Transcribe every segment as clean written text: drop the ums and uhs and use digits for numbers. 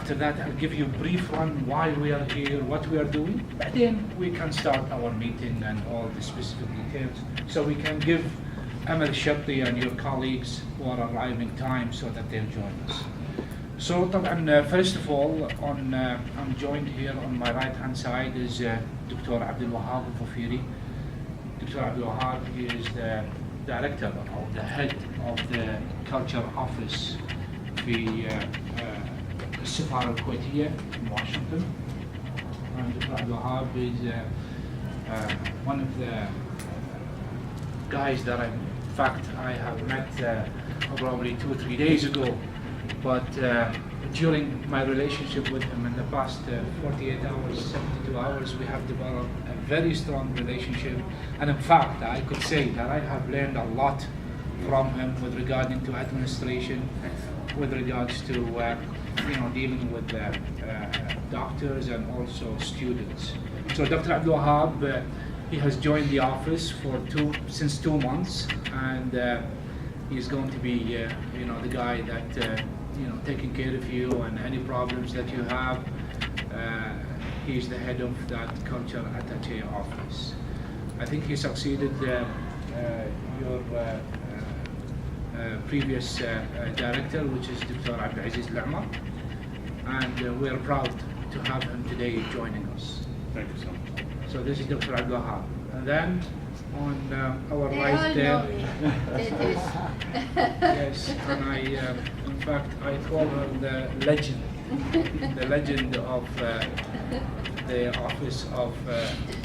after that, I'll give you a brief run why we are here, what we are doing. But then we can start our meeting and all the specific details, so we can give Amal Shabti and your colleagues who are arriving time so that they'll join us. So, first of all, I'm joined here on my right-hand side is د.عبدالوهاب al-Fafiri. د.عبدالوهاب is the director or the head of the culture office في السفارة الكويتية in Washington. And د.عبدالوهاب is one of the guys that in fact I have met probably 2 or 3 days ago, but during my relationship with him in the past 48 hours, 72 hours, we have developed a very strong relationship. And in fact, I could say that I have learned a lot from him with regard to administration, with regards to dealing with doctors and also students. So Dr. Abdulwahab, he has joined the office since 2 months, and he's going to be the guy that taking care of you and any problems that you have. He's the head of that culture attaché office. I think he succeeded your previous director, which is Dr. Abdulaziz, and we are proud to have him today joining us. Thank you so much. So this is Dr. Abdulwahab. And then on our right there, yes, and in fact, I call her the legend of the Office of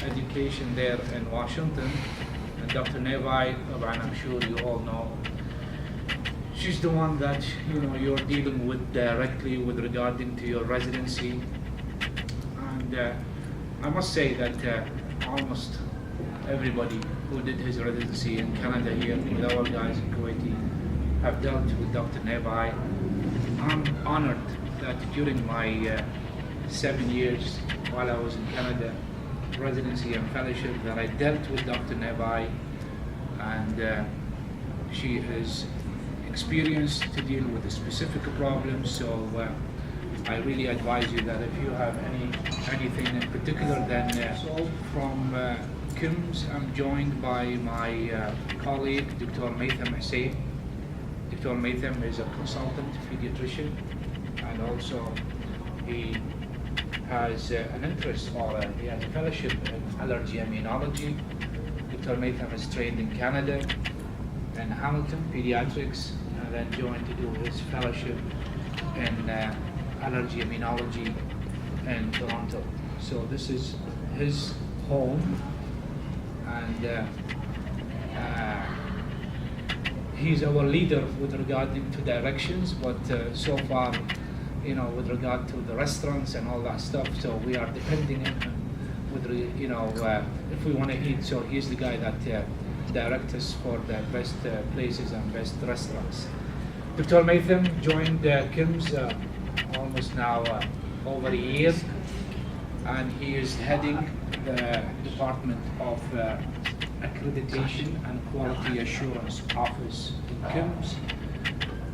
Education there in Washington. And Dr. Neighbor, I'm sure you all know, she's the one that you're dealing with directly with regarding to your residency. And I must say that almost everybody who did his residency in Canada here with our guys in Kuwaiti have dealt with Dr. Neighbor. I'm honored that during my 7 years while I was in Canada, residency and fellowship, that I dealt with Dr. Neighbor, and she is experienced to deal with the specific problems. So I really advise you that if you have anything in particular, then from Kims, I'm joined by my colleague, Dr. Maitham Hussain. Dr. Maitham is a consultant pediatrician, and also he has an interest, or he has a fellowship in allergy immunology. Dr. Maitham is trained in Canada, in Hamilton, pediatrics, and then joined to do his fellowship in allergy immunology in Toronto. So this is his home, and he's our leader with regard to directions, but so far, with regard to the restaurants and all that stuff, so we are depending on him with, if we want to eat, so he's the guy that directs us for the best places and best restaurants. Dr. Maitham joined Kims almost now over a year, and he is heading the Department of Accreditation and Quality Assurance Office in Kims.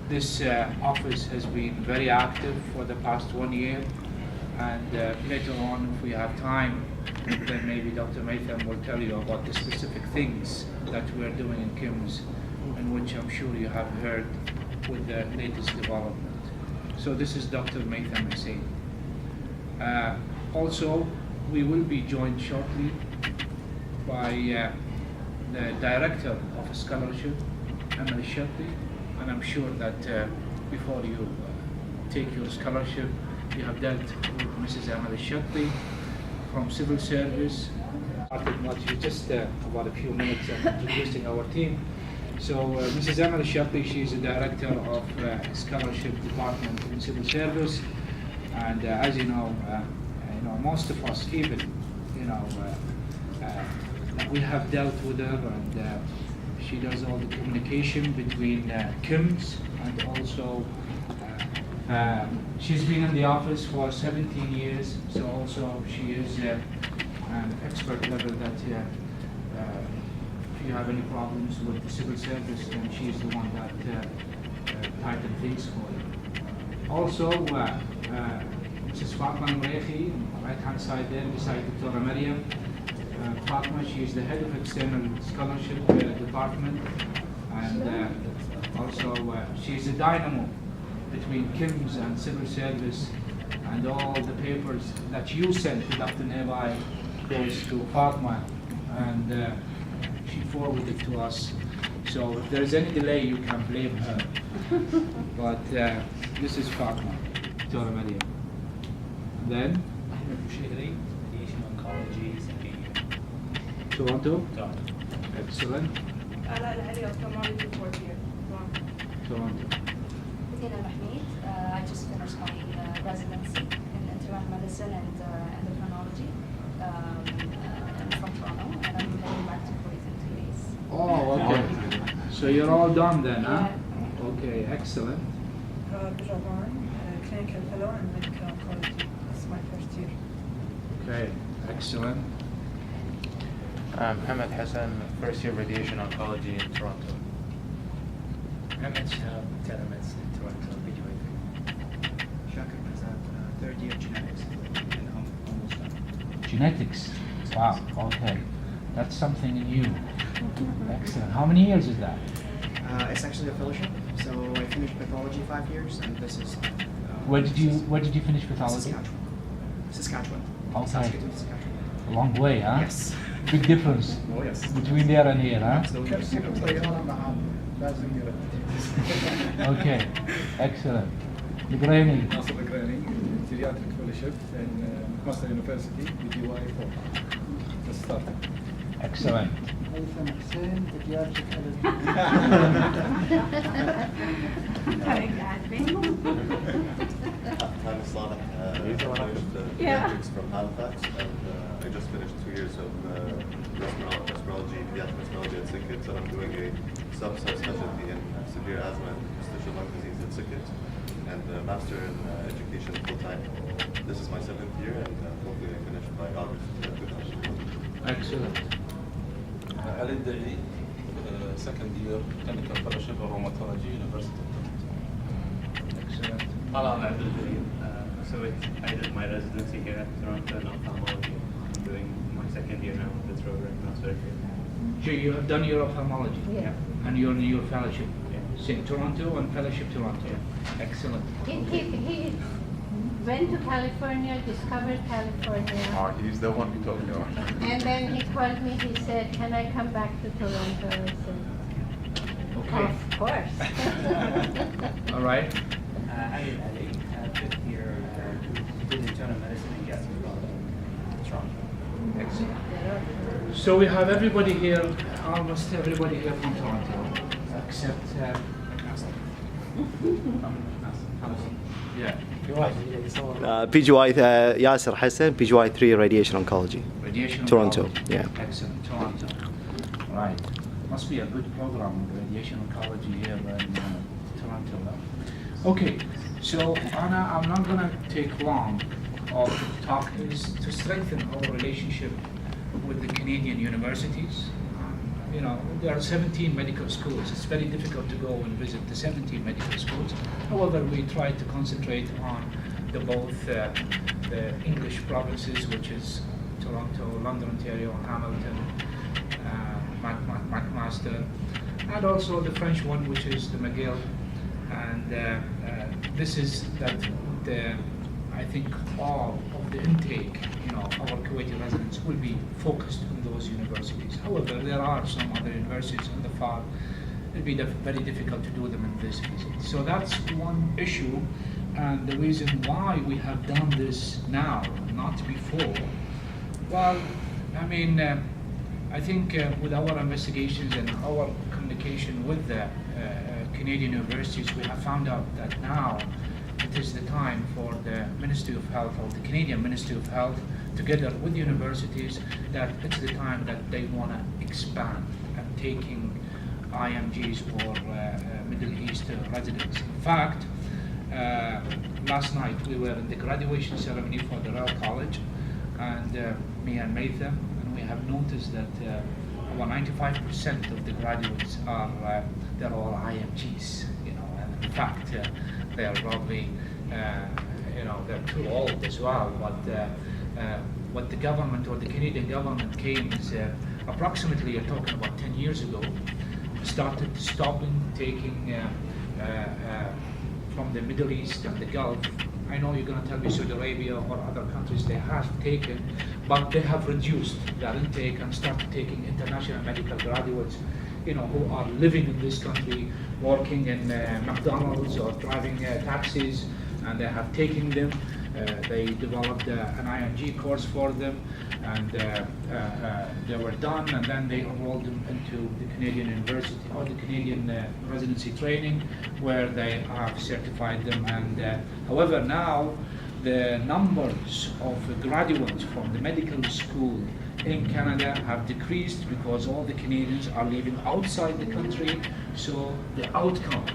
This office has been very active for the past 1 year, and later on, if we have time, then maybe Dr. Maitham will tell you about the specific things that we're doing in Kims, and which I'm sure you have heard with the latest development. So this is Dr. Maitham Hussain. Also, we will be joined shortly by the Director of a Scholarship, Amal Shabti, and I'm sure that before you take your scholarship, you have dealt with Mrs. Amal Shabti from Civil Service. Just about a few minutes of introducing our team. So Mrs. Amal Shabti, she is the Director of Scholarship Department in Civil Service, and as you know, most of us even, we have dealt with her, and she does all the communication between Kims, and also she's been in the office for 17 years, so also she is an expert level that if you have any problems with the civil service, then she's the one that tighten things for you. Also, Mrs. Fatma Mreikhi, right hand side there beside Dr. Maryam. Fatma, she is the head of external scholarship department, and also she is a dynamo between Kims and civil service, and all the papers that you sent to Dr. Neighbor goes to Fatma, and she forwarded to us. So if there is any delay, you can blame her. But this is Fatma, Dr. Maryam. Then Toronto. Excellent. Toronto. I just finished my residency in internal medicine and endocrinology from Toronto, and I'm heading back to Kuwait in 2 days. Oh, okay. So you're all done then, huh? Yeah. Okay, excellent. Clinical fellow and medical oncology. This is my first year. Okay, excellent. محمد Hassan, first year radiation oncology in Toronto. محمد شهاب, telemedicine in Toronto, graduating. Shakir Prasad, third year genetics, and I'm almost done. Genetics. Wow, okay. That's something new. Excellent. How many years is that? It's actually a fellowship, so I finished pathology 5 years, and this is... Where did you finish pathology? Saskatchewan. Okay. Saskatoon, Saskatchewan. A long way, huh? Yes. Big difference Oh, yes. between there and here, huh? Okay, excellent. د.ابراهيم. د.ابراهيم, pediatric fellowship in McMaster University, DY 4. Just started. Excellent. I'm Saleh, I finished pediatrics from Halifax, and I just finished 2 years of respirology, pediatric respirology at Sickett, and I'm doing a subspecialty in severe asthma and interstitial lung disease at Sickett, and a master in education full-time. This is my 7th year, and hopefully I finish by August 2020. Excellent. Ali د.عي, second year clinical fellowship in rheumatology, University of Toronto. Excellent. د.عبدالوهاب. I did my residency here at Toronto in ophthalmology. I'm doing my second year now with the program now surgery. So you have done your ophthalmology? Yeah. And you're in your fellowship? Yeah. Same Toronto and fellowship Toronto? Yeah. Excellent. He went to California, discovered California. Oh, he's the one we talked about. And then he called me, he said, can I come back to Toronto? I said, Okay. of course. All right. Ali, fifth year, did internal medicine and gastroenterology in Toronto. Excellent. So we have everybody here, almost everybody here from Toronto, except yeah. PGY Yasser Hassan, PGY 3 Radiation Oncology. Radiation Toronto, oncology. yeah. Excellent, Toronto. Right. Must be a good program of radiation oncology here in Toronto. Huh? Okay, so Anna, I'm not going to take long of talk is to strengthen our relationship with the Canadian universities. You know, there are 17 medical schools. It's very difficult to go and visit the 17 medical schools. However, we try to concentrate on both the English provinces, which is Toronto, London, Ontario, Hamilton, McMaster, and also the French one, which is the McGill. And this is that I think all of the intake, our Kuwaiti residents will be focused on those universities. However, there are some other universities on the far. It'll be very difficult to do them in this visit. So that's one issue, and the reason why we have done this now, not before. Well, I mean, I think with our investigations and our communication with the Canadian universities, we have found out that now it is the time for the Ministry of Health, or the Canadian Ministry of Health, together with universities, that it's the time that they want to expand and taking IMGs or Middle East residents. In fact, last night we were in the graduation ceremony for the Royal College, and me and Matham, and we have noticed that about 95% of the graduates are they're all IMGs, and in fact they are probably they're too old as well. But what the government or the Canadian government came is approximately, you're talking about 10 years ago, started stopping taking from the Middle East and the Gulf. I know you're going to tell me Saudi Arabia or other countries they have taken, but they have reduced their intake and started taking international medical graduates, who are living in this country, working in McDonald's or driving taxis, and they have taken them. They developed an ING course for them, and they were done, and then they enrolled them into the Canadian University or the Canadian residency training, where they have certified them. And however, now the numbers of graduates from the medical school in Canada have decreased because all the Canadians are living outside the country. So the outcome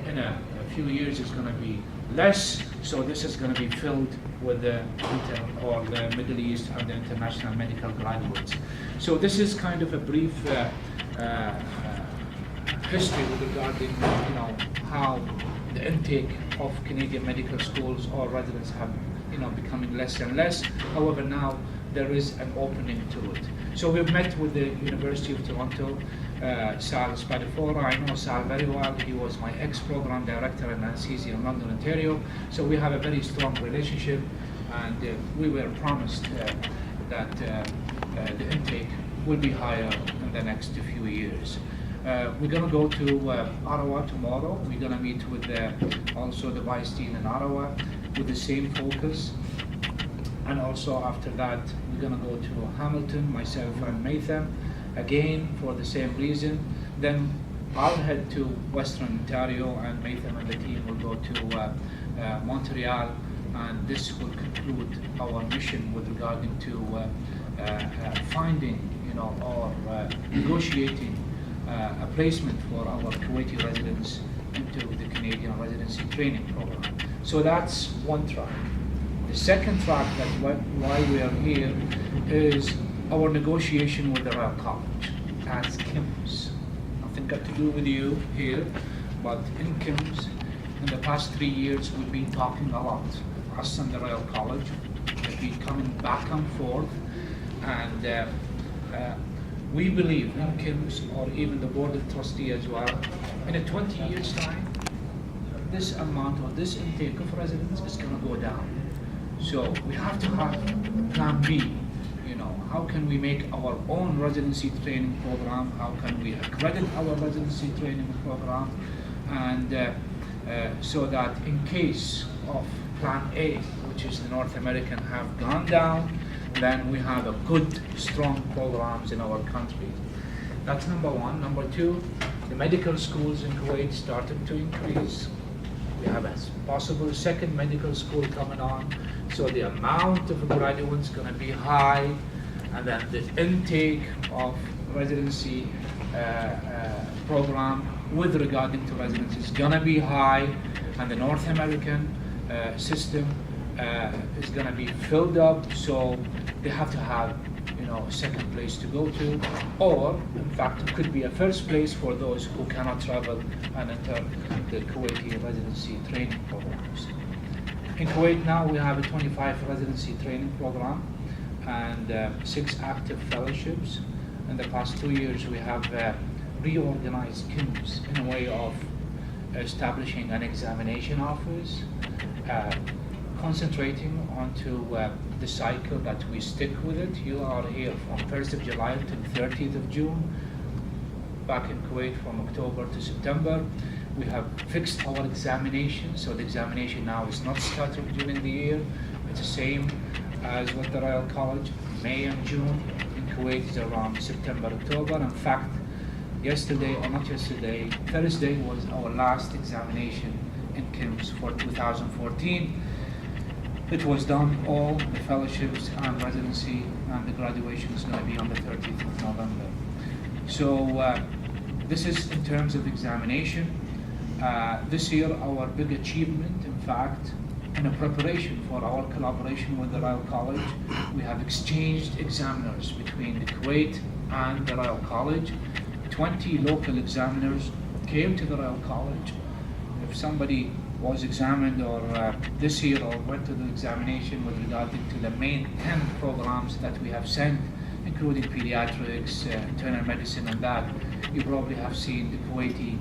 in a few years is going to be less. So this is going to be filled with the Middle East and the international medical graduates. So this is kind of a brief history regarding how the intake of Canadian medical schools or residents have becoming less and less. However, now there is an opening to it. So we've met with the University of Toronto, Sal Spadafora. I know Sal very well. He was my ex-program director in anesthesia in London, Ontario. So we have a very strong relationship, and we were promised that the intake will be higher in the next few years. We're going to go to Ottawa tomorrow. We're going to meet with also the Vice Dean in Ottawa with the same focus. And also after that, we're going to go to Hamilton, myself and Matham, again for the same reason. Then I'll head to Western Ontario, and Matham and the team will go to Montreal, and this will conclude our mission with regarding to finding, or negotiating a placement for our Kuwaiti residents into the Canadian residency training program. So that's one track. The second track, that why we are here, is our negotiation with the Royal College as Kims. Nothing got to do with you here, but in Kims, in the past 3 years, we've been talking a lot. Us and the Royal College have been coming back and forth, and we believe in Kims, or even the Board of Trustees as well, in a 20 years time, this amount or this intake of residents is going to go down. So we have to have plan B. How can we make our own residency training program? How can we accredit our residency training program? And so that in case of plan A, which is the North American, have gone down, then we have a good, strong programs in our country. That's number one. Number two, the medical schools in Kuwait started to increase. We have a possible second medical school coming on, so the amount of graduates is going to be high, and then the intake of residency program with regarding to residents is going to be high, and the North American system is going to be filled up, so they have to have a second place to go to, or in fact it could be a first place for those who cannot travel and enter the Kuwaiti residency training programs. In Kuwait now we have a 25 residency training program and 6 active fellowships. In the past 2 years we have reorganized Kims in a way of establishing an examination office, concentrating onto the cycle that we stick with it. You are here from 1st of July to 30th of June. Back in Kuwait from October to September. We have fixed our examination, so the examination now is not scattered during the year. It's the same as with the Royal College, May and June. In Kuwait is around September, October. In fact, yesterday, or not yesterday, Thursday was our last examination in Kims for 2014. It was done, all the fellowships and residency, and the graduation is going to be on the 30th of November. So this is in terms of examination. This year, our big achievement, in fact, in a preparation for our collaboration with the Royal College, we have exchanged examiners between the Kuwait and the Royal College. 20 local examiners came to the Royal College. If somebody was examined or this year or went to the examination with regard to the main 10 programs that we have sent, including pediatrics, internal medicine and that, you probably have seen the Kuwaiti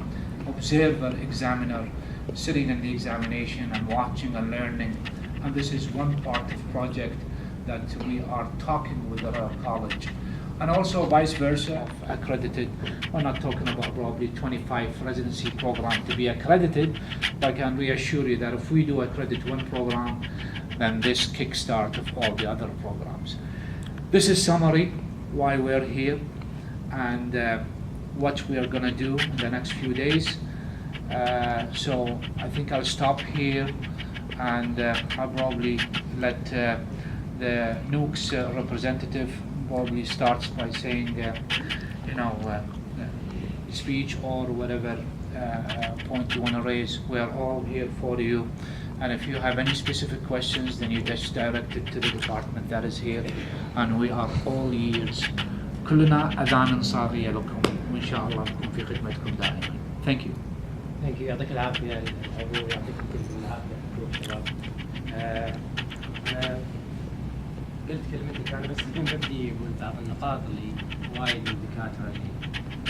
observer examiner sitting in the examination and watching and learning. And this is one part of project that we are talking with the Royal College. And also vice versa, accredited. We're not talking about probably 25 residency programs to be accredited, but I can reassure you that if we do accredit one program, then this kickstart of all the other programs. This is summary why we're here and what we are going to do in the next few days. So I think I'll stop here and I'll probably let the NUC's representative probably starts by saying, speech or whatever point you want to raise. We are all here for you. And if you have any specific questions, then you just direct it to the department that is here. And we are all ears. كلنا أذان صاغية لكم وإن شاء الله نكون في خدمتكم دائما. Thank you. Thank you. يعطيك العافية العبور، يعطيكم كل العافية شباب. أنا قلت كلمتي أنا بس بدون بدي قلت بعض النقاط اللي وايد من الدكاترة اللي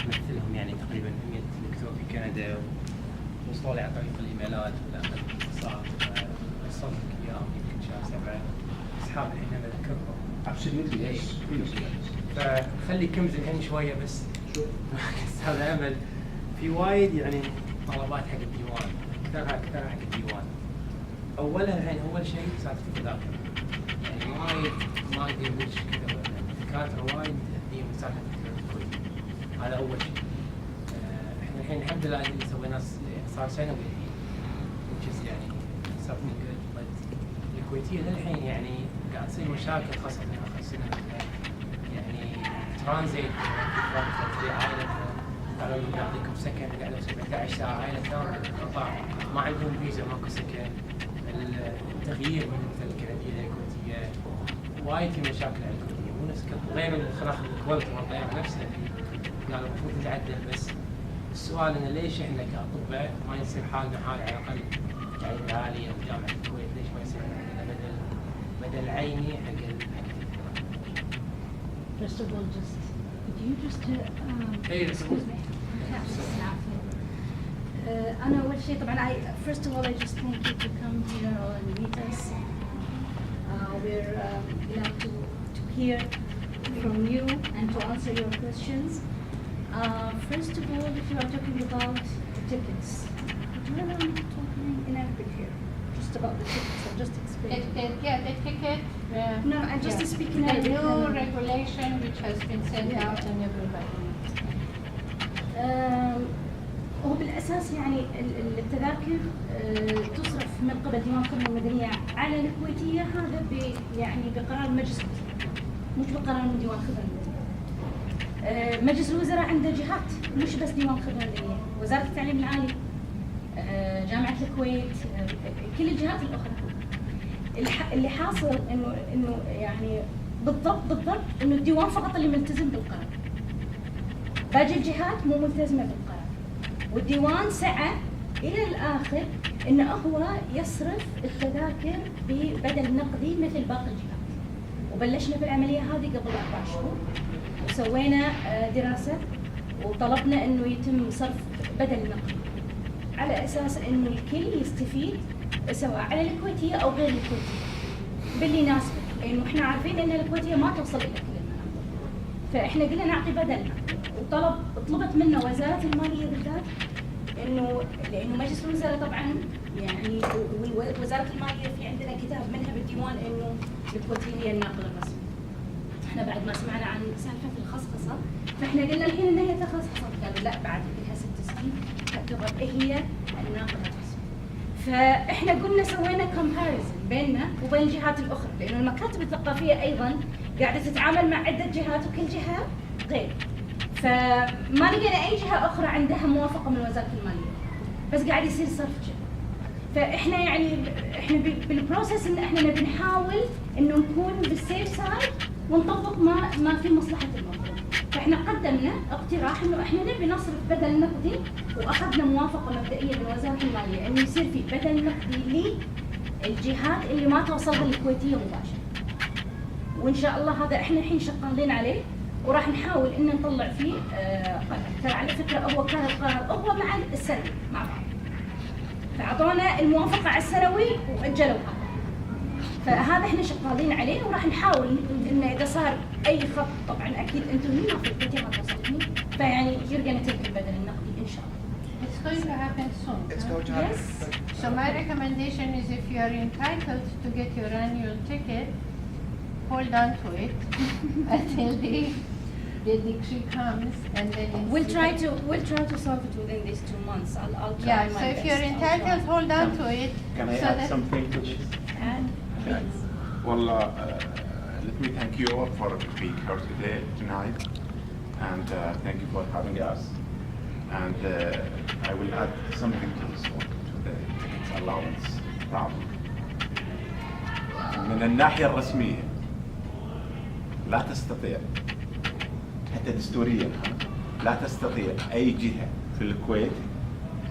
مثلهم يعني تقريبا 100 دكتور في كندا وصلوا لي عن طريق الإيميلات والاتصالات وصلت لك إياهم يمكن شهر 7 أصحاب الحين أنا أذكرهم. Absolutely yes. فخلي كيمز الحين شوية بس أستاذ أمل في وايد يعني طلبات حق الديوان كثرها حق الديوان. أولها الحين أول شيء سالفة التذاكر يعني وايد ما أدري وش كذا دكاترة وايد تهديهم سالفة التذاكر. هذا أول شيء. إحنا الحين الحمد لله اللي سويناه صار سنوي which يعني something good but الكويتيين للحين يعني قاعد تصير مشاكل خاصة في آخر سنة يعني ترانزيت في عائلة قالوا لهم نعطيكم سكن قعدوا 17 ساعة عائلة ثانية قطع ما عندهم فيزا ماكو سكن التغيير من مثل الكندية للكويتية وايد في مشاكل على الكويتية مو نفس غير الخلاف الكويت والطيارة نفسها قالوا المفروض نتعدل بس السؤال إنه ليش إحنا كأطباء ما يصير حالنا حال على الأقل تعليم عالي أو جامعة الكويت ليش ما يصير عندنا بدل عيني حق First of all, could you just excuse me? أنا أول شيء طبعا first of all I just thank you to come here and meet us. We're glad to hear from you and to answer your questions. First of all, if you are talking about the tickets, I'm talking in Arabic here, just about the tickets. I'll just explain. The ticket. No, I'm just speaking Arabic. The new regulation which has been sent out and everybody. هو بالأساس يعني التذاكر تصرف من قبل ديوان الخدمة المدنية على الكويتية هذا يعني بقرار مجلس الوزراء مش بقرار من ديوان الخدمة المدنية. مجلس الوزراء عنده جهات مش بس ديوان الخدمة المدنية، وزارة التعليم العالي، جامعة الكويت، كل الجهات الأخرى. اللي حاصل إنه يعني بالضبط إنه الديوان فقط اللي ملتزم بالقرار. باقي الجهات مو ملتزمة بالقرار. والديوان سعى إلى الآخر إنه هو يصرف التذاكر ببدل نقدي مثل باقي الجهات. وبلشنا بالعملية هذه قبل 4 شهور وسوينا دراسة وطلبنا إنه يتم صرف بدل نقدي على أساس إنه الكل يستفيد سواء على الكويتية أو غير الكويتية باللي يناسبه، لأنه إحنا عارفين إن الكويتية ما توصل إلى كل المناطق، فإحنا قلنا نعطي بدل نقدي. طلبت منا وزارة المالية بالذات لأنه مجلس الوزراء طبعا يعني وزارة المالية في عندنا كتاب منها بالديوان إنه الكويتية هي الناقل الرسمي. إحنا بعد ما سمعنا عن سالفة الخصخصة فإحنا قلنا الحين إن هي تخصصت، قالوا لا بعد لها 6 سنين تعتبر هي الناقل الرسمي. فإحنا قلنا سوينا كومباريزن بيننا وبين الجهات الأخرى، لأنه المكاتب الثقافية أيضا قاعدة تتعامل مع عدة جهات وكل جهة غير. فما لقينا أي جهة أخرى عندها موافقة من وزارة المالية، بس قاعد يصير صرف جد. فإحنا يعني إحنا بالبروسس إن إحنا نحاول إنه نكون بالسيف سايد ونطبق ما في مصلحة الموضوع. فاحنا قدمنا اقتراح انه احنا نبي نصرف بدل نقدي، واخذنا موافقه مبدئيه من وزاره الماليه انه يصير في بدل نقدي للجهات اللي ما توصلها الكويتيه مباشره. وان شاء الله هذا احنا الحين شغالين عليه وراح نحاول ان نطلع فيه قرار. ترى على فكره هو كان القرار هو مع السنوي مع بعض. فاعطونا الموافقه على السنوي واجلوها. فهذا احنا شغالين عليه وراح نحاول ان اذا صار اي خط، طبعا اكيد انتم هنا في الكويت ما توصلتوا، فيعني يرجع نترك البدل النقدي ان شاء الله. It's going to happen soon. It's going to happen. Yes. So my recommendation is if you are entitled to get your annual ticket, hold on to it until the decree comes, and then We'll try to solve it within these 2 months. I'll try yeah. my So if best. you're entitled, hold on to it. Can I so add that something to this? And please. Well, let me thank you all for being here today, tonight, and thank you for having us. And I will add something to this one, to the tickets allowance problem. من الناحية الرسمية لا تستطيع حتى دستوريا لا تستطيع أي جهة في الكويت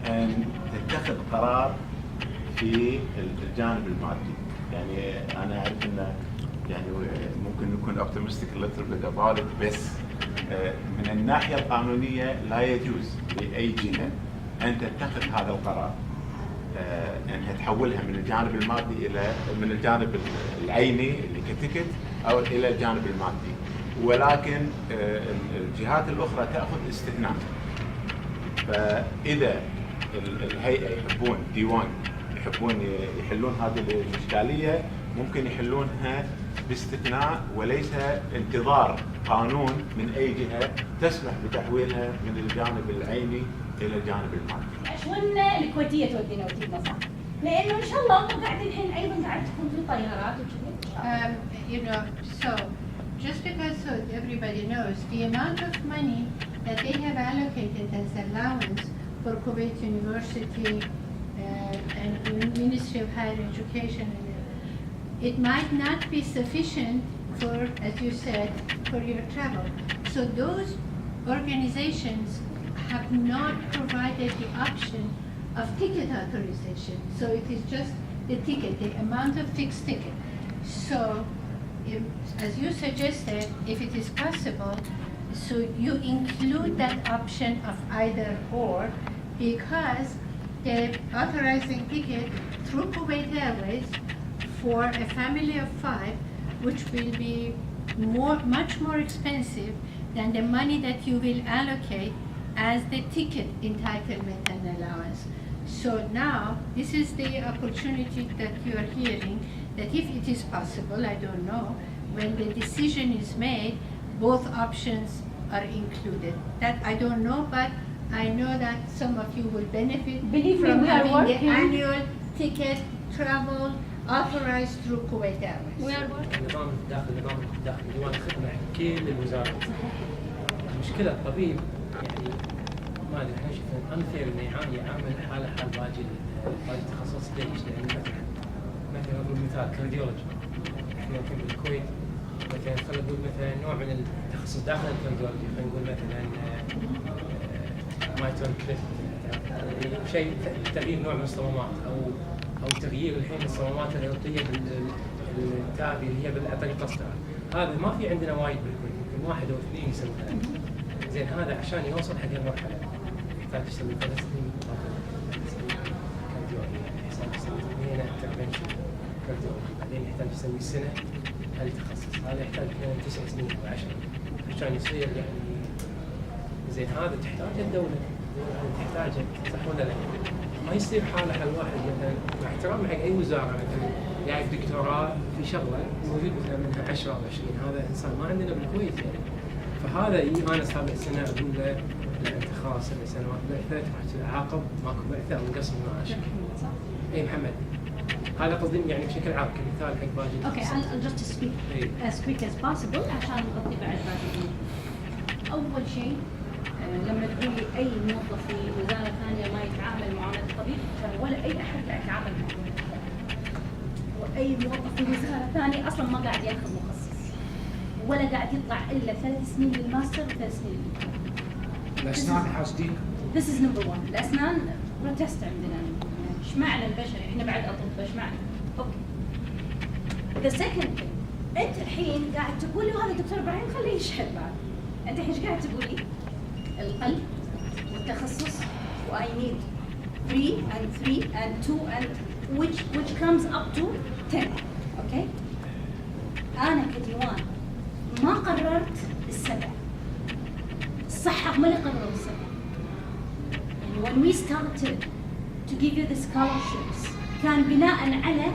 أن تتخذ قرار في الجانب المادي. يعني أنا أعرف أن يعني ممكن نكون optimistic a little bit about it، بس من الناحية القانونية لا يجوز لأي جهة أن تتخذ هذا القرار، أنها تحولها من الجانب المادي إلى من الجانب العيني اللي كتكت أو إلى الجانب المادي، ولكن الجهات الأخرى تأخذ استثناء. فإذا الهيئة يحبون ديوان يحبون يحلون هذه الإشكالية ممكن يحلونها باستثناء وليس انتظار قانون من أي جهة تسمح بتحويلها من الجانب العيني إلى الجانب المادي. شؤون الكويتية تودينا وتجيبنا صح؟ لأنه إن شاء الله هم قاعدين الحين أيضا قاعد تكون في طيارات وكذا. you know, so just because so everybody knows the amount of money that they have allocated as allowance for Kuwait University and Ministry of Higher Education, it might not be sufficient for, as you said, for your travel. So those organizations have not provided the option of ticket authorization. So it is just the ticket, the amount of fixed ticket. So, as you suggested, if it is possible, so you include that option of either or, because the authorizing ticket through Kuwait Airways for a family of 5, which will be much more expensive than the money that you will allocate as the ticket entitlement and allowance. So now, this is the opportunity that you are hearing, that if it is possible, I don't know, when the decision is made, both options are included. That I don't know, but I know that some of you will benefit from having the annual ticket travel authorized through Kuwait Airways. We are working. النظام داخل ديوان خدمة كل الوزارات. المشكلة الطبيب يعني ما ادري احنا شفنا انفير انه يعامل حاله حال باقي التخصص ليش؟ لان مثلا اضرب مثال كارديولوجي احنا يمكن بالكويت مثلا خلينا نقول مثلا نوع من التخصص داخل الكارديولوجي خلينا نقول مثلا مايتون كليف شيء تغيير نوع من الصمامات او تغيير الحين الصمامات الرئوية بالتابي اللي هي بالطريقة القسطرة. هذا ما في عندنا وايد بالكويت، يمكن 1 أو 2 يسوونها. زين هذا عشان يوصل حق المرحلة يحتاج يسوي فلسطين كارديولوجي، يحتاج يسوي 2 انترفنشن كارديولوجي، بعدين يحتاج يسوي سنة هالتخصص، هذا يحتاج 9 سنين أو 10 عشان يصير يعني زين. هذا تحتاجه الدولة تحتاجه صح ولا لا؟ ما يصير حاله حال واحد مثلا مع احترامي حق اي وزاره مثلا جايب دكتوراه في شغله موجود مثلا منها 10 أو 20، هذا انسان ما عندنا بالكويت يعني. فهذا انا سابع سنه اقول له لا انت خلاص 7 سنوات بعثه راح تعاقب ماكو بعثه ونقص من معاشك. اي محمد هذا قصدي يعني بشكل عام كمثال حق باقي. اوكي I'll just speak as quick as possible عشان نغطي بعد باقي. اول شيء لما تقولي اي موظف في وزاره ثانيه ما يتعامل معامله الطبيب ولا اي احد قاعد يتعامل معامله الطبيب، واي موظف في وزاره ثانيه اصلا ما قاعد ياخذ مخصص ولا قاعد يطلع الا 3 سنين للماستر و3 سنين للدكتوراه. الأسنان حاسدين. This is number one. الأسنان بروتست عندنا. إيش معنى البشر؟ إحنا بعد أطباء إيش معنى؟ أوكي. The second thing. أنت الحين قاعد تقول لي وهذا دكتور إبراهيم خليه يشهد بعد. أنت الحين إيش قاعد تقول لي؟ القلب والتخصص و I need 3 and 3 and 2 and which comes up to 10. أوكي؟ أنا كديوان ما قررت السبع. الصحة هم اللي قرروا السبع. When we started to give you the scholarships كان بناء على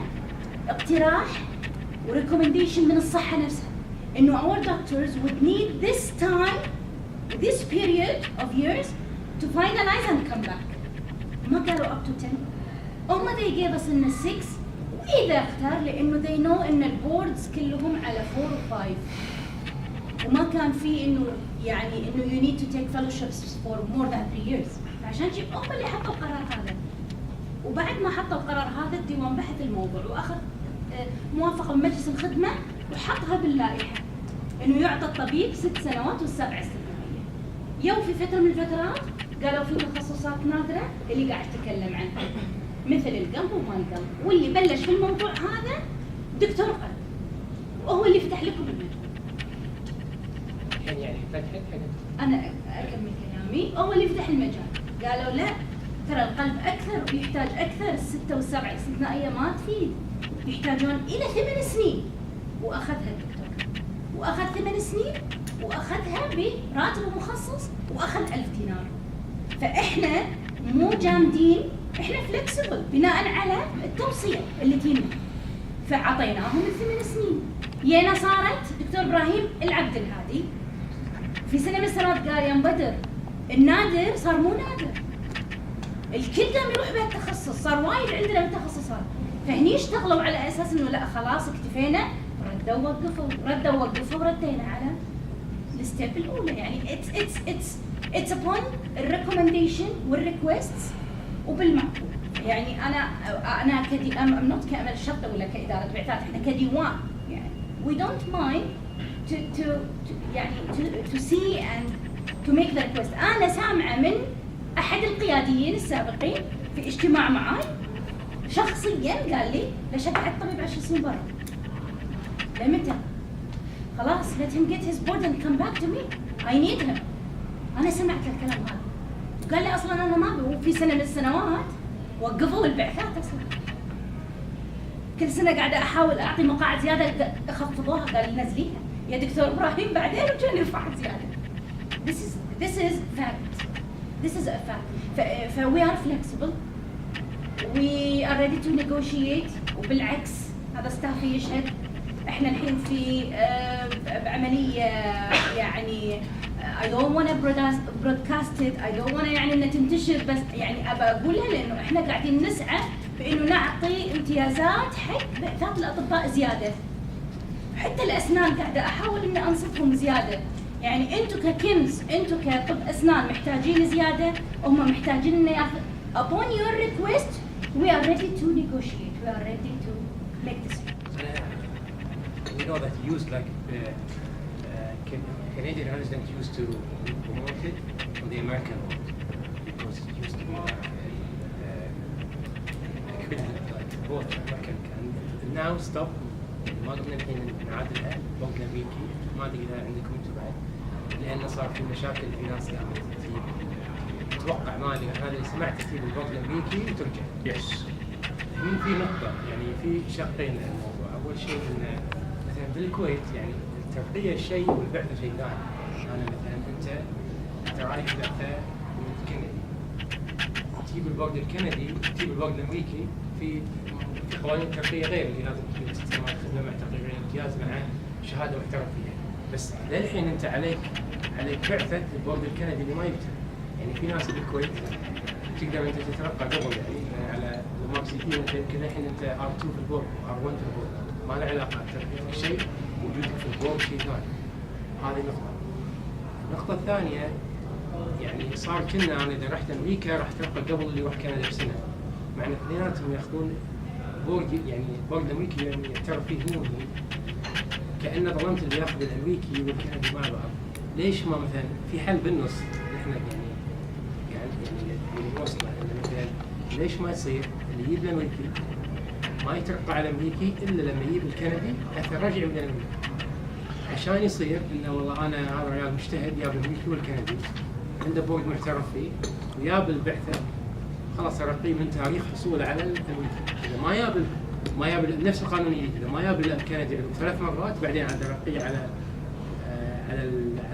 اقتراح و recommendation من الصحة نفسها إنه our doctors would need this time, this period of years to finalize and come back. ما قالوا up to 10. they gave us إن 6 وإذا اختار لأنه they know إن البوردز كلهم على 4 و 5 وما كان في إنه يعني إنه you need to take fellowships for more than 3 years. عشان جيب اللي حطوا القرار هذا وبعد ما حطوا القرار هذا الديوان بحث الموضوع واخذ موافقه من مجلس الخدمه وحطها باللائحه انه يعطى الطبيب 6 سنوات والسبع استمراريه. يوم في فتره من الفترات قالوا في تخصصات نادره اللي قاعد اتكلم عنها مثل القلب وما القلب واللي بلش في الموضوع هذا دكتور قلب وهو اللي فتح لكم المجال. يعني فتحت انا اكمل كلامي هو اللي فتح المجال. قالوا لا ترى القلب أكثر ويحتاج أكثر 6 و7 استثنائية ما تفيد يحتاجون إلى 8 سنين وأخذها الدكتور وأخذ 8 سنين وأخذها براتب مخصص وأخذ 1000 دينار. فإحنا مو جامدين إحنا فلكسبل بناء على التوصية اللي تجينا فعطيناهم 8 سنين. يانا صارت دكتور إبراهيم العبدالهادي في سنة من السنوات قال يا بدر النادر صار مو نادر الكل قام يروح بهالتخصص صار وايد عندنا من التخصصات فهني اشتغلوا على اساس انه لا خلاص اكتفينا ردوا وقفوا وردينا على الستيب الاولى. يعني it's upon الريكومنديشن والريكويستس وبالمعقول. يعني انا كدي ام نوت كامل شرطه ولا كاداره بعثات احنا كديوان يعني we don't mind to see and to make the request. أنا سامعة من أحد القياديين السابقين في اجتماع معاي شخصياً قال لي ليش أقعد طبيب 10 سنين برا؟ لمتى؟ خلاص let him get his board and come back to me. I need him. أنا سمعت الكلام هذا وقال لي أصلاً أنا ما أبي وفي سنة من السنوات وقفوا البعثات أصلاً. كل سنة قاعدة أحاول أعطي مقاعد زيادة أخفضوها قال لي نزليها يا دكتور إبراهيم بعدين وكان يرفع زيادة. This is fact. This is a fact. We are flexible. We are ready to negotiate. وبالعكس هذا ستاف يشهد. إحنا الحين في بعملية يعني I don't want to broadcast it. I don't want to يعني إنها تنتشر بس يعني أبى أقولها لأنه إحنا قاعدين نسعى بإنه نعطي امتيازات حق بعثات الأطباء زيادة. حتى الأسنان قاعدة أحاول إني أنصفهم زيادة. يعني انتم ككيمز انتم كطب اسنان محتاجين زياده هم محتاجين انه ياخذ upon your request we are ready to negotiate we are ready to make this. We know that used like Canadian resident used to be promoted on the American world because it used to be equivalent like both American and now stop ما قمنا الحين نعدلها بوق امريكي ما ادري اذا عندكم انتم بعد لأنه صار في مشاكل في ناس قامت تجيب أتوقع ما أدري هذا اللي سمعت تجيب البوق الأمريكي وترجع. يس. هنا في نقطة يعني في شقين للموضوع. أول شيء إن مثلا بالكويت يعني الترقية شيء والبعثة شيء ثاني. أنا مثلا أنت رايح بعثة من كندي تجيب البوق الكندي تجيب البوق الأمريكي في قوانين ترقية غير اللي لازم تكون 6 سنوات خدمة مع تقريبا امتياز مع شهادة محترف فيها. بس للحين انت عليك بعثه البورد الكندي اللي ما يبتع. يعني في ناس بالكويت تقدر انت تترقى قبل يعني على الماركسيتين انت يمكن الحين انت R2 في البورد R1 في البورد ما له علاقه ترقيتك شيء وجودك في البورد شيء ثاني. هذه نقطه. النقطه الثانيه يعني صار كنا انا اذا رحت امريكا راح ترقى قبل اللي يروح كندا بسنه مع ان اثنيناتهم ياخذون بورد يعني بورد امريكي يعني يعترف فيه هو كأنه ظلمت اللي ياخذ الامريكي والكندي مع بعض. ليش ما مثلا في حل بالنص نحن يعني نوصله انه مثلا ليش ما يصير اللي يجيب الامريكي ما يترقى على الامريكي الا لما يجيب الكندي حتى يرجع من الامريكي، عشان يصير انه والله انا هذا الرجال مجتهد جاب الامريكي والكندي عنده بورد محترف فيه وياب البعثه خلاص ارقيه من تاريخ حصوله على الامريكي. اذا ما ياب نفس القانون الجديد، اذا ما ياب الكندي 3 مرات بعدين عاد ارقيه على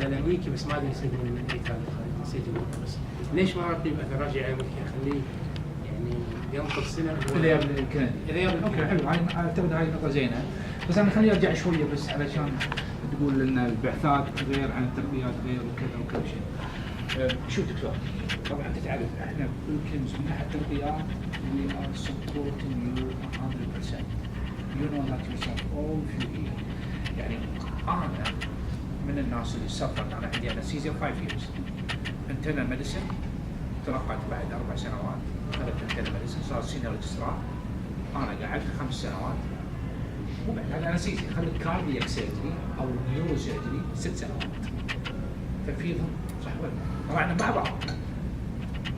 الامريكي بس ما ادري يسجل من الاتحاد نسيت بس ليش ما ارقيه مثلا راجع على الامريكي اخليه يعني ينقص سنه اذا ياب الكندي. اذا ياب اوكي حلو، اعتقد هاي نقطه زينه، بس انا خليني ارجع شويه بس علشان تقول ان البعثات غير عن الترقيات غير وكذا وكل شيء. شوف دكتور، طبعا انت تعرف احنا بالكيمز من ناحيه الترقيات we are supporting you 100%. You know that yourself all through here. يعني انا من الناس اللي سافرت، انا عندي انستيزيا 5 years. انترنال ميديسن ترقعت بعد 4 سنوات، اخذت انترنال ميديسن صار سينيور ريجسترار. انا قعدت 5 سنوات وبعد هذا انستيزيا خلت كاردياك سيرجري او نيورو سيرجري 6 سنوات. تنفيذهم صح ولا لا؟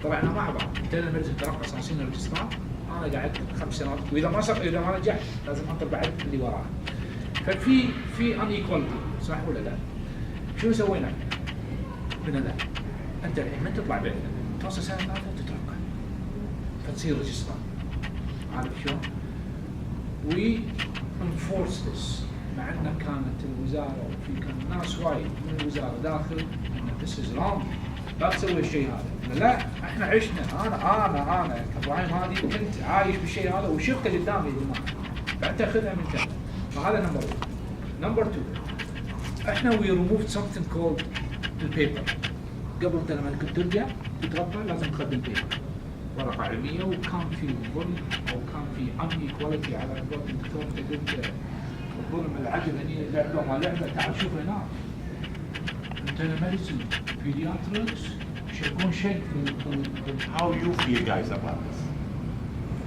طلعنا مع بعض. انترنال ميديسن ترقى صار سينيور ريجسترار، انا قعدت 5 سنوات، واذا ما رجعت لازم انطر بعد اللي وراه. ففي ان ايكواليتي صح ولا لا؟ شو سوينا؟ قلنا لا، انت الحين من تطلع بعثه توصل سنه ثالثه وتترقى فتصير ريجسترار. عارف شلون؟ وي انفورس ذس، مع ان كانت الوزاره وفي كان ناس وايد من الوزاره داخل ان ذس از رونج، لا تسوي الشيء هذا. لا احنا عشنا، انا ابراهيم هادي كنت عايش بالشيء هذا وشفته قدامي يا جماعه، فانت خذها من كذا. فهذا نمبر 1. نمبر 2 احنا وي ريموفد سمثينج كولد البيبر. قبل انت لما كنت ترجع تترقى لازم تقدم بيبر، ورقه علميه، وكان في ظلم او كان في ان ايكواليتي على قولة الدكتور انت قلت الظلم العدل هني لعبه ما لعبه. تعال شوف هنا انت ميديسن بيدياتريكس يشاركون شيء في How you feel guys about this?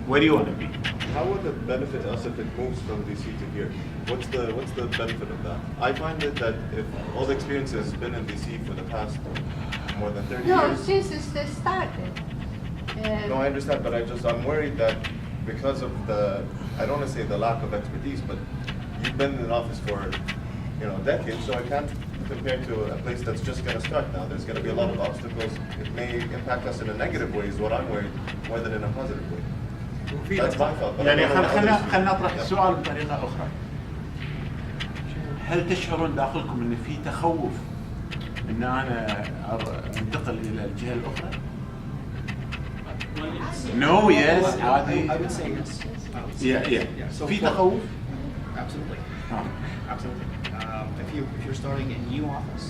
Where do you want to be? How would it benefit us if it moves from DC to here? What's the benefit of that? I find it that if all the experience has been in DC for the past more than 30 No, years. since it started. No, I understand, but I'm worried that because of I don't want to say the lack of expertise, but you've been in office for, decades, so I can't compare to a place that's just going to start now. There's going to be a lot of obstacles. It may impact us in a negative way is what I'm worried, more than in a positive way. That's my thought. But يعني خلينا نطرح السؤال بطريقه اخرى. هل تشعرون داخلكم ان في تخوف ان انا انتقل الى الجهه الاخرى؟ No, yes, Hadi. I would say yes. Yeah. So في تخوف؟ Absolutely. Absolutely. If you're starting a new office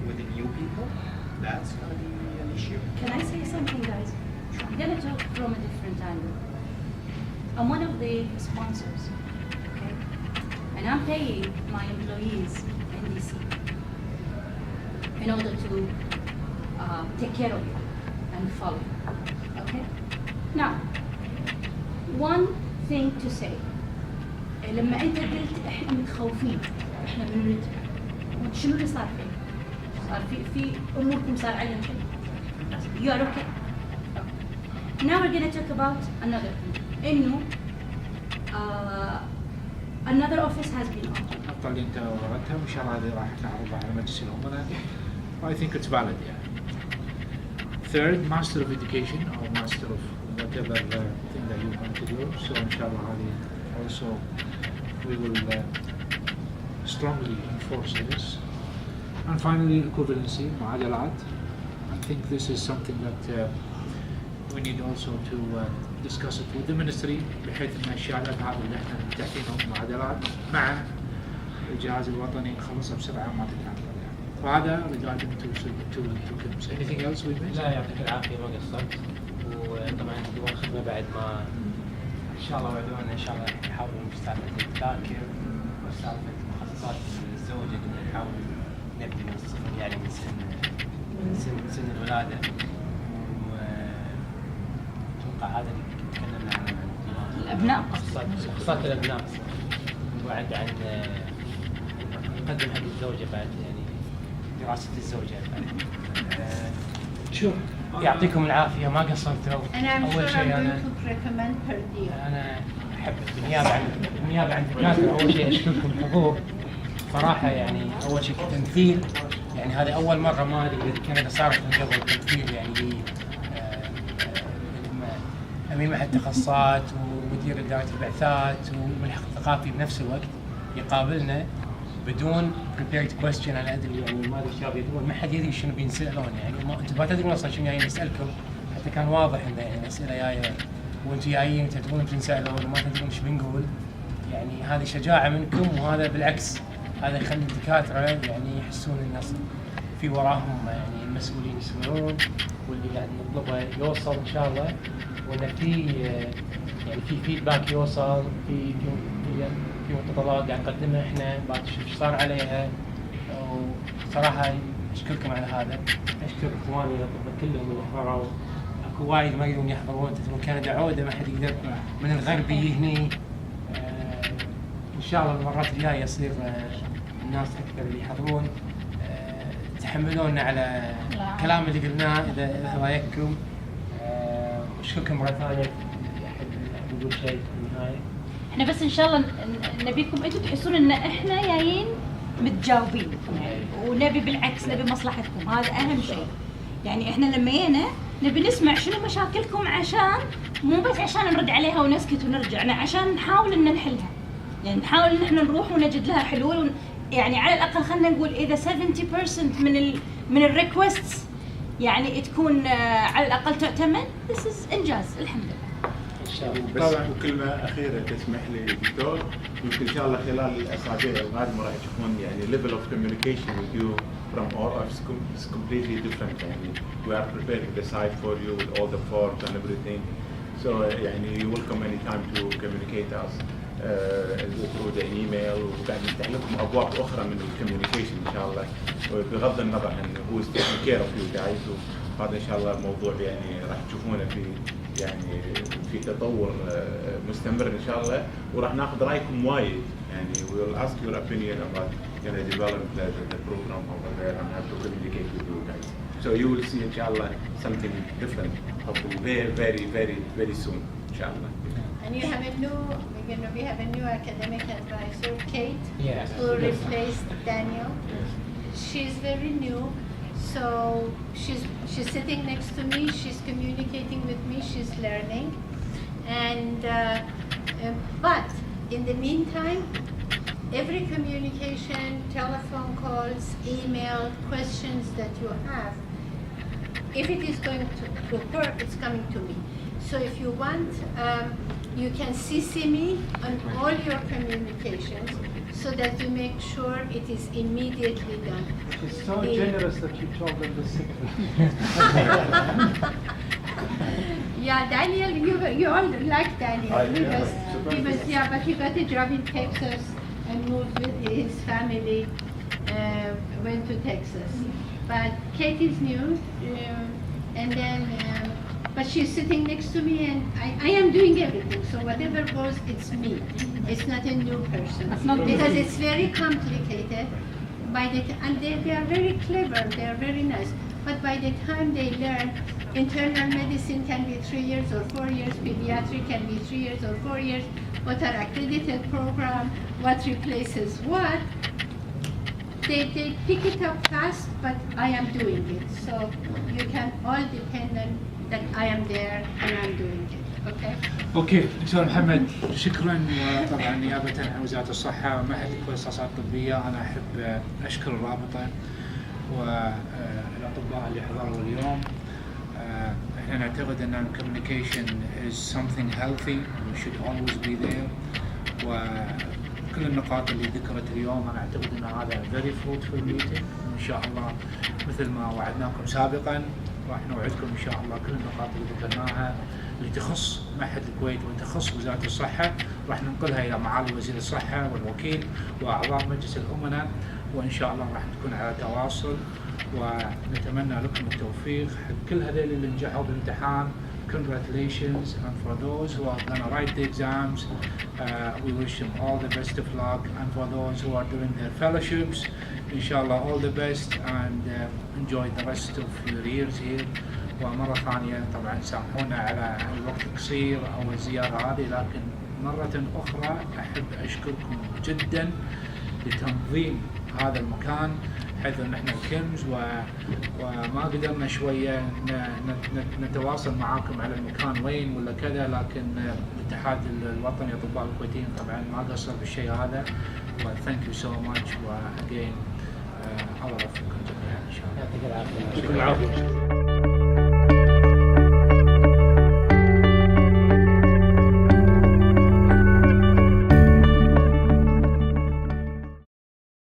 with the new people, that's going to be an issue. Can I say something, guys? I'm going to talk from a different angle. I'm one of the sponsors, okay? And I'm paying my employees in DC in order to take care of you and follow you, okay? Now, one thing to say, لما أنت قلت إحنا متخوفين، إحنا بنرد، شنو اللي صار فيه؟ صار في أموركم صار عليهم شيء. You are okay. Now we're going to talk about another thing. إنه another office has been opened. النقطة اللي أنت وردتها وإن شاء الله هذه راح نعرضها على مجلس الأمناء. I think it's valid يعني. Third, Master of Education or Master of whatever thing that you want to do. So إن شاء الله هذه also we will strongly enforce this. And finally, equivalency, معادلات. I think this is something that we need also to discuss it with the ministry بحيث ان الشهادات هذه اللي احنا متاحينهم معادلات مع الجهاز الوطني نخلصها بسرعه ما تتعطل يعني. وهذا regarding to KIMS. Anything else we missed? لا يعطيك العافيه ما قصرت. وطبعا ديوان الخدمه بعد ما ان شاء الله وعدونا ان شاء الله نحاول بسالفه التذاكر وسالفه مخصصات الزوجه كنا نحاول نبدي من الصفر يعني من سن الولاده. هذا اللي تكلمنا عنه الأبناء مخصصات الأبناء وبعد عن نقدم حق الزوجة بعد يعني دراسة الزوجة بعد. شوف يعطيكم العافية ما قصرتوا. أول شيء أنا أحب بالنيابة عن الدكاترة أول شيء أشكركم الحضور صراحة. يعني أول شيء كتمثيل يعني هذه أول مرة ما أدري إذا كندا صارت من قبل تمثيل يعني أمين معهد التخصصات ومدير إدارة البعثات والملحق الثقافي بنفس الوقت يقابلنا بدون prepared question. أنا أدري يعني ما أدري الشباب يدرون ما حد يدري شنو بينسألون يعني أنتم ما تدرون أصلا شنو جايين نسألكم. حتى كان واضح إنه يعني الأسئلة جاية وأنتم جايين تدرون بتنسألون وما تدرون إيش بنقول. يعني هذه شجاعة منكم وهذا بالعكس هذا يخلي الدكاترة يعني يحسون الناس في وراهم يعني المسؤولين يسمعون واللي قاعد نطلبه يوصل إن شاء الله وإن في يعني في فيدباك يوصل في متطلبات قاعد نقدمها احنا بعد نشوف ايش صار عليها. وصراحة أشكركم على هذا. أشكر إخواني الأطباء كلهم اللي حضروا. أكو وايد ما يقدرون يحضرون تدرون كندا عودة ما حد يقدر من الغربي هني. إن شاء الله المرات الجاية يصير الناس أكثر اللي يحضرون تحملونا على الكلام اللي قلناه إذا رايكم. أشكركم مرة ثانية. أحد يقول شيء في النهاية؟ احنا بس ان شاء الله نبيكم انتم تحسون ان احنا جايين متجاوبين ونبي بالعكس نبي مصلحتكم. هذا اهم شيء. يعني احنا لما جينا نبي نسمع شنو مشاكلكم عشان مو بس عشان نرد عليها ونسكت ونرجع، عشان نحاول ان نحلها. يعني نحاول ان احنا نروح ونجد لها حلول. يعني على الاقل خلينا نقول اذا 70% من الريكوستس يعني تكون على الاقل تعتمد. This is انجاز الحمد لله. بس وكلمة أخيرة تسمح لي دكتور. يمكن إن شاء الله خلال الأسابيع القادمة راح تشوفون يعني level of communication with you from our office is completely different. يعني we are preparing the site for you with all the forms and everything. So يعني you welcome any time to communicate us through the email. وقاعد نفتح لكم أبواب أخرى من الكوميونيكيشن إن شاء الله بغض النظر عن who is taking care of you guys. وهذا إن شاء الله الموضوع يعني راح تشوفونه في تطور مستمر ان شاء الله. وراح ناخذ رايكم وايد يعني we will ask your opinion about develop the program over there and have to communicate with you guys. So you will see inshallah something different hopefully very soon inshallah. And you have we have a new academic advisor, Kate, who replaced Daniel. She's very new. So she's sitting next to me, she's communicating with me, she's learning. And but in the meantime, every communication, telephone calls, email, questions that you have, if it is going to her, it's coming to me. So if you want, you can CC me on all your communications so that you make sure it is immediately done. It's so generous that you told them the secret. Yeah, Daniel, you all like Daniel. He was but he got a job in Texas and moved with his family, went to Texas. But Kate is new, and then but she's sitting next to me, and I am doing everything. So whatever goes, it's me. It's not a new person because it's very complicated. And they are very clever. They are very nice. But by the time they learn, internal medicine can be 3 years or 4 years. Pediatric can be 3 years or 4 years. What are accredited program? What replaces what? They pick it up fast, but I am doing it. So you can all depend on that I am there and I'm doing it. Okay. اوكي دكتور محمد شكرا. وطبعا نيابه عن وزاره الصحه ومعهد الاختصاصات الطبيه انا احب اشكر الرابطه والاطباء اللي حضروا اليوم. احنا نعتقد ان communication is something healthy and should always be there. وكل النقاط اللي ذكرت اليوم انا اعتقد ان هذا very fruitful meeting. وان شاء الله مثل ما وعدناكم سابقا راح نوعدكم ان شاء الله كل النقاط اللي ذكرناها اللي تخص معهد الكويت وتخص وزاره الصحه راح ننقلها الى معالي وزير الصحه والوكيل واعضاء مجلس الامناء. وان شاء الله راح نكون على تواصل ونتمنى لكم التوفيق حق كل هذول اللي نجحوا بالامتحان congratulations, and for those who are going to write the exams, we wish them all the best of luck, and for those who are doing their fellowships, inshallah all the best, and enjoy the rest of your years here. ومرة ثانية طبعا سامحونا على الوقت القصير أو الزيارة هذه، لكن مرة أخرى أحب أشكركم جدا لتنظيم هذا المكان، حيث ان احنا الكيمز وما قدرنا شويه نتواصل معاكم على المكان وين ولا كذا، لكن الاتحاد الوطني الاطباء الكويتيين طبعا ما قصر بالشيء هذا. ثانك يو سو ماتش، واجين الله يوفقكم جميعا ان شاء الله. يعطيك العافيه.